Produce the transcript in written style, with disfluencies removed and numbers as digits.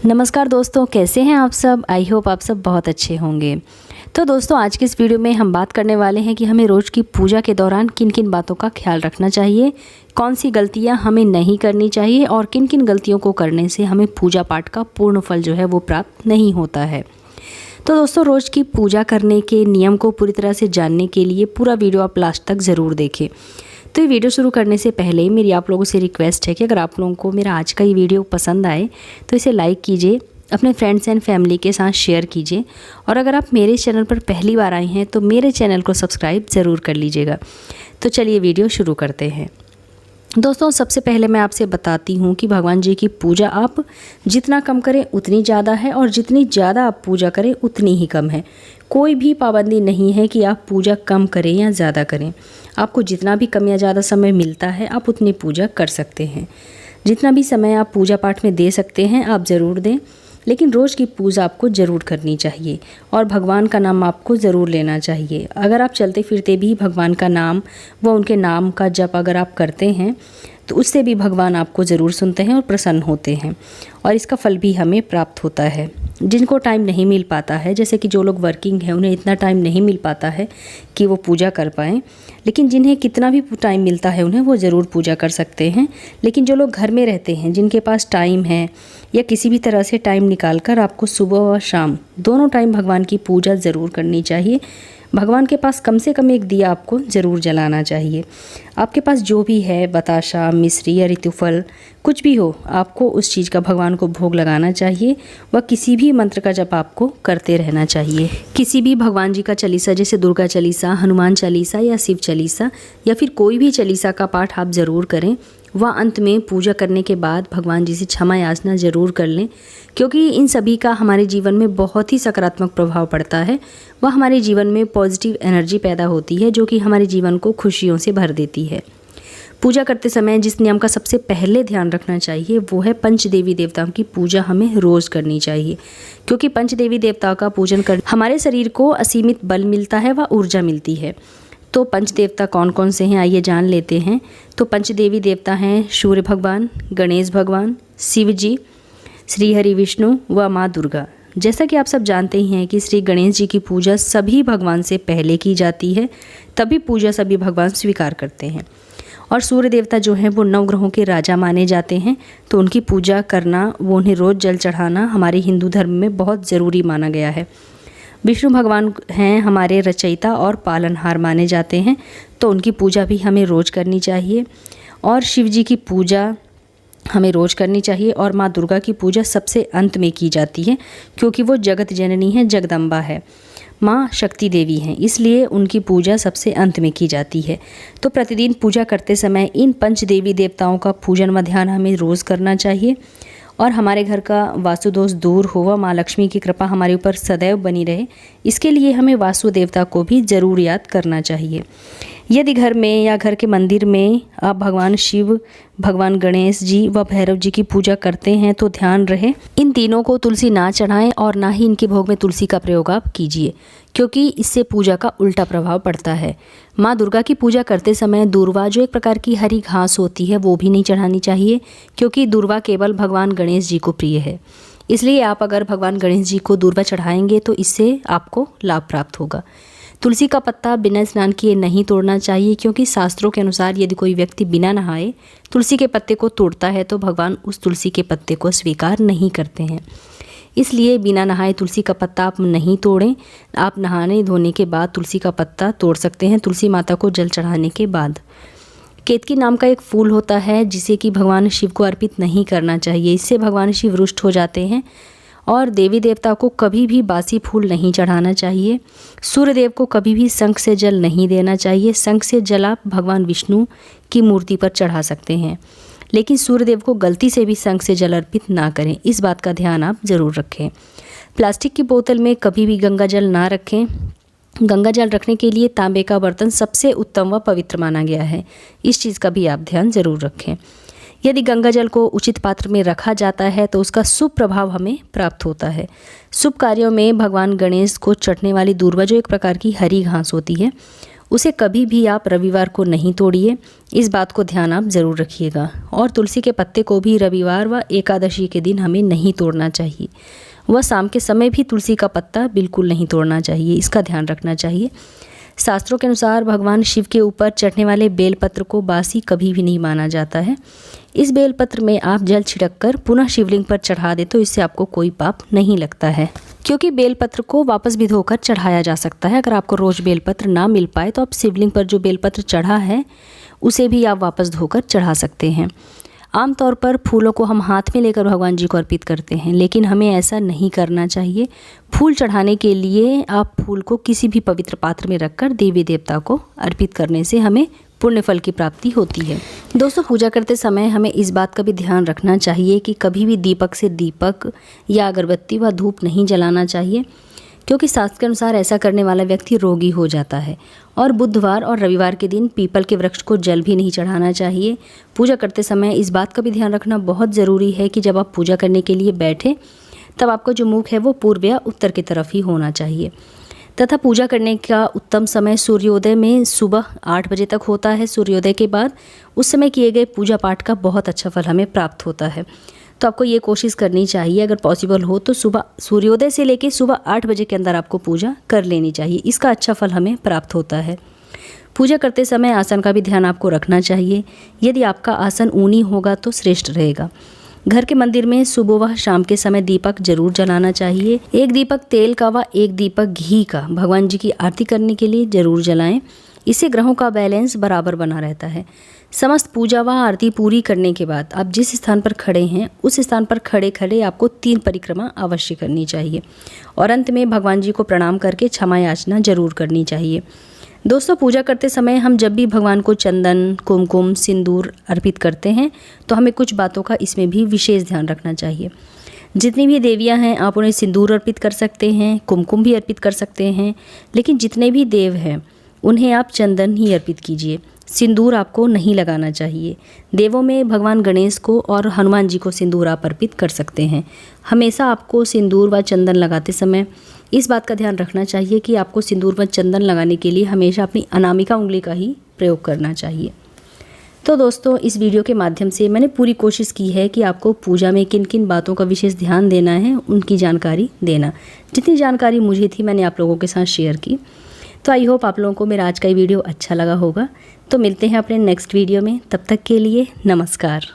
नमस्कार दोस्तों, कैसे हैं आप सब। आई होप आप सब बहुत अच्छे होंगे। तो दोस्तों, आज की इस वीडियो में हम बात करने वाले हैं कि हमें रोज़ की पूजा के दौरान किन किन बातों का ख्याल रखना चाहिए, कौन सी गलतियां हमें नहीं करनी चाहिए और किन किन गलतियों को करने से हमें पूजा पाठ का पूर्ण फल जो है वो प्राप्त नहीं होता है। तो दोस्तों, रोज़ की पूजा करने के नियम को पूरी तरह से जानने के लिए पूरा वीडियो आप लास्ट तक ज़रूर देखें। तो ये वीडियो शुरू करने से पहले मेरी आप लोगों से रिक्वेस्ट है कि अगर आप लोगों को मेरा आज का ये वीडियो पसंद आए तो इसे लाइक कीजिए, अपने फ्रेंड्स एंड फैमिली के साथ शेयर कीजिए और अगर आप मेरे चैनल पर पहली बार आए हैं तो मेरे चैनल को सब्सक्राइब ज़रूर कर लीजिएगा। तो चलिए वीडियो शुरू करते हैं। दोस्तों, सबसे पहले मैं आपसे बताती हूँ कि भगवान जी की पूजा आप जितना कम करें उतनी ज़्यादा है और जितनी ज़्यादा आप पूजा करें उतनी ही कम है। कोई भी पाबंदी नहीं है कि आप पूजा कम करें या ज़्यादा करें। आपको जितना भी कम या ज़्यादा समय मिलता है आप उतनी पूजा कर सकते हैं। जितना भी समय आप पूजा पाठ में दे सकते हैं आप ज़रूर दें, लेकिन रोज़ की पूजा आपको ज़रूर करनी चाहिए और भगवान का नाम आपको ज़रूर लेना चाहिए। अगर आप चलते फिरते भी भगवान का नाम व उनके नाम का जप अगर आप करते हैं तो उससे भी भगवान आपको ज़रूर सुनते हैं और प्रसन्न होते हैं और इसका फल भी हमें प्राप्त होता है। जिनको टाइम नहीं मिल पाता है, जैसे कि जो लोग वर्किंग हैं उन्हें इतना टाइम नहीं मिल पाता है कि वो पूजा कर पाएँ, लेकिन जिन्हें कितना भी टाइम मिलता है उन्हें वो ज़रूर पूजा कर सकते हैं। लेकिन जो लोग घर में रहते हैं, जिनके पास टाइम है या किसी भी तरह से टाइम निकालकर आपको सुबह और शाम दोनों टाइम भगवान की पूजा ज़रूर करनी चाहिए। भगवान के पास कम से कम एक दिया आपको ज़रूर जलाना चाहिए। आपके पास जो भी है, बताशा, मिश्री या ऋतुफल, कुछ भी हो, आपको उस चीज़ का भगवान को भोग लगाना चाहिए व किसी भी मंत्र का जप आपको करते रहना चाहिए। किसी भी भगवान जी का चालीसा, जैसे दुर्गा चालीसा, हनुमान चालीसा या शिव चालीसा या फिर कोई भी चालीसा का पाठ आप ज़रूर करें व अंत में पूजा करने के बाद भगवान जी से क्षमा याचना ज़रूर कर लें, क्योंकि इन सभी का हमारे जीवन में बहुत ही सकारात्मक प्रभाव पड़ता है व हमारे जीवन में पॉजिटिव एनर्जी पैदा होती है जो कि हमारे जीवन को खुशियों से भर देती है। पूजा करते समय जिस नियम का सबसे पहले ध्यान रखना चाहिए वो है पंच देवी देवताओं की पूजा हमें रोज़ करनी चाहिए, क्योंकि पंच देवी देवताओं का पूजन कर हमारे शरीर को असीमित बल मिलता है व ऊर्जा मिलती है। तो पंच देवता कौन कौन से हैं आइए जान लेते हैं। तो पंच देवी देवता हैं सूर्य भगवान, गणेश भगवान, शिव जी, श्री हरि विष्णु व माँ दुर्गा। जैसा कि आप सब जानते ही हैं कि श्री गणेश जी की पूजा सभी भगवान से पहले की जाती है, तभी पूजा सभी भगवान स्वीकार करते हैं। और सूर्य देवता जो हैं वो नवग्रहों के राजा माने जाते हैं, तो उनकी पूजा करना, वो उन्हें रोज़ जल चढ़ाना हमारे हिंदू धर्म में बहुत ज़रूरी माना गया है। विष्णु भगवान हैं हमारे रचयिता और पालनहार माने जाते हैं, तो उनकी पूजा भी हमें रोज़ करनी चाहिए। और शिव जी की पूजा हमें रोज़ करनी चाहिए और माँ दुर्गा की पूजा सबसे अंत में की जाती है, क्योंकि वो जगत जननी है, जगदम्बा है, माँ शक्ति देवी हैं, इसलिए उनकी पूजा सबसे अंत में की जाती है। तो प्रतिदिन पूजा करते समय इन पंच देवी देवताओं का पूजन व ध्यान हमें रोज़ करना चाहिए और हमारे घर का वास्तु दोष दूर हो व माँ लक्ष्मी की कृपा हमारे ऊपर सदैव बनी रहे, इसके लिए हमें वास्तु देवता को भी ज़रूर याद करना चाहिए। यदि घर में या घर के मंदिर में आप भगवान शिव, भगवान गणेश जी व भैरव जी की पूजा करते हैं तो ध्यान रहे इन तीनों को तुलसी ना चढ़ाएं और ना ही इनके भोग में तुलसी का प्रयोग आप कीजिए, क्योंकि इससे पूजा का उल्टा प्रभाव पड़ता है। माँ दुर्गा की पूजा करते समय दूर्वा, जो एक प्रकार की हरी घास होती है, वो भी नहीं चढ़ानी चाहिए, क्योंकि दूर्वा केवल भगवान गणेश जी को प्रिय है। इसलिए आप अगर भगवान गणेश जी को दूर्वा चढ़ाएंगे तो इससे आपको लाभ प्राप्त होगा। तुलसी का पत्ता बिना स्नान किए नहीं तोड़ना चाहिए, क्योंकि शास्त्रों के अनुसार यदि कोई व्यक्ति बिना नहाए तुलसी के पत्ते को तोड़ता है तो भगवान उस तुलसी के पत्ते को स्वीकार नहीं करते हैं। इसलिए बिना नहाए तुलसी का पत्ता आप नहीं तोड़ें। आप नहाने धोने के बाद तुलसी का पत्ता तोड़ सकते हैं, तुलसी माता को जल चढ़ाने के बाद। केतकी नाम का एक फूल होता है जिसे कि भगवान शिव को अर्पित नहीं करना चाहिए, इससे भगवान शिव रुष्ट हो जाते हैं। और देवी देवता को कभी भी बासी फूल नहीं चढ़ाना चाहिए। सूर्यदेव को कभी भी शंख से जल नहीं देना चाहिए। शंख से जल आप भगवान विष्णु की मूर्ति पर चढ़ा सकते हैं, लेकिन सूर्यदेव को गलती से भी शंख से जल अर्पित ना करें, इस बात का ध्यान आप ज़रूर रखें। प्लास्टिक की बोतल में कभी भी गंगा जल ना रखें। गंगा जल रखने के लिए तांबे का बर्तन सबसे उत्तम व पवित्र माना गया है, इस चीज़ का भी आप ध्यान ज़रूर रखें। यदि गंगा जल को उचित पात्र में रखा जाता है तो उसका शुभ प्रभाव हमें प्राप्त होता है। शुभ कार्यों में भगवान गणेश को चढ़ने वाली दूर्वा, जो एक प्रकार की हरी घास होती है, उसे कभी भी आप रविवार को नहीं तोड़िए, इस बात को ध्यान आप ज़रूर रखिएगा। और तुलसी के पत्ते को भी रविवार व एकादशी के दिन हमें नहीं तोड़ना चाहिए। वह शाम के समय भी तुलसी का पत्ता बिल्कुल नहीं तोड़ना चाहिए, इसका ध्यान रखना चाहिए। शास्त्रों के अनुसार भगवान शिव के ऊपर चढ़ने वाले बेलपत्र को बासी कभी भी नहीं माना जाता है। इस बेलपत्र में आप जल छिड़क कर पुनः शिवलिंग पर चढ़ा दे तो इससे आपको कोई पाप नहीं लगता है, क्योंकि बेलपत्र को वापस भी धोकर चढ़ाया जा सकता है। अगर आपको रोज़ बेलपत्र ना मिल पाए तो आप शिवलिंग पर जो बेलपत्र चढ़ा है उसे भी आप वापस धोकर चढ़ा सकते हैं। आमतौर पर फूलों को हम हाथ में लेकर भगवान जी को अर्पित करते हैं, लेकिन हमें ऐसा नहीं करना चाहिए। फूल चढ़ाने के लिए आप फूल को किसी भी पवित्र पात्र में रखकर देवी देवता को अर्पित करने से हमें पुण्य फल की प्राप्ति होती है। दोस्तों, पूजा करते समय हमें इस बात का भी ध्यान रखना चाहिए कि कभी भी दीपक से दीपक या अगरबत्ती व धूप नहीं जलाना चाहिए, क्योंकि शास्त्र के अनुसार ऐसा करने वाला व्यक्ति रोगी हो जाता है। और बुधवार और रविवार के दिन पीपल के वृक्ष को जल भी नहीं चढ़ाना चाहिए। पूजा करते समय इस बात का भी ध्यान रखना बहुत ज़रूरी है कि जब आप पूजा करने के लिए बैठे तब आपका जो मुख है वो पूर्व या उत्तर की तरफ ही होना चाहिए। तथा पूजा करने का उत्तम समय सूर्योदय में सुबह 8 बजे तक होता है। सूर्योदय के बाद उस समय किए गए पूजा पाठ का बहुत अच्छा फल हमें प्राप्त होता है। तो आपको ये कोशिश करनी चाहिए, अगर पॉसिबल हो तो सुबह सूर्योदय से लेकर सुबह 8 बजे के अंदर आपको पूजा कर लेनी चाहिए। इसका अच्छा फल हमें प्राप्त होता है। पूजा करते समय आसन का भी ध्यान आपको रखना चाहिए। यदि आपका आसन ऊनी होगा तो श्रेष्ठ रहेगा। घर के मंदिर में सुबह व शाम के समय दीपक जरूर जलाना चाहिए। एक दीपक तेल का व एक दीपक घी का भगवान जी की आरती करने के लिए जरूर जलाएं। इससे ग्रहों का बैलेंस बराबर बना रहता है। समस्त पूजा व आरती पूरी करने के बाद आप जिस स्थान पर खड़े हैं उस स्थान पर खड़े खड़े आपको 3 परिक्रमा अवश्य करनी चाहिए और अंत में भगवान जी को प्रणाम करके क्षमा याचना जरूर करनी चाहिए। दोस्तों, पूजा करते समय हम जब भी भगवान को चंदन, कुमकुम, सिंदूर अर्पित करते हैं तो हमें कुछ बातों का इसमें भी विशेष ध्यान रखना चाहिए। जितनी भी देवियां हैं आप उन्हें सिंदूर अर्पित कर सकते हैं, कुमकुम भी अर्पित कर सकते हैं, लेकिन जितने भी देव हैं उन्हें आप चंदन ही अर्पित कीजिए। सिंदूर आपको नहीं लगाना चाहिए। देवों में भगवान गणेश को और हनुमान जी को सिंदूर आप अर्पित कर सकते हैं। हमेशा आपको सिंदूर व चंदन लगाते समय इस बात का ध्यान रखना चाहिए कि आपको सिंदूर व चंदन लगाने के लिए हमेशा अपनी अनामिका उंगली का ही प्रयोग करना चाहिए। तो दोस्तों, इस वीडियो के माध्यम से मैंने पूरी कोशिश की है कि आपको पूजा में किन किन बातों का विशेष ध्यान देना है, उनकी जानकारी देना। जितनी जानकारी मुझे थी मैंने आप लोगों के साथ शेयर की। तो आई होप आप लोगों को मेरा आज का ये वीडियो अच्छा लगा होगा। तो मिलते हैं अपने नेक्स्ट वीडियो में, तब तक के लिए नमस्कार।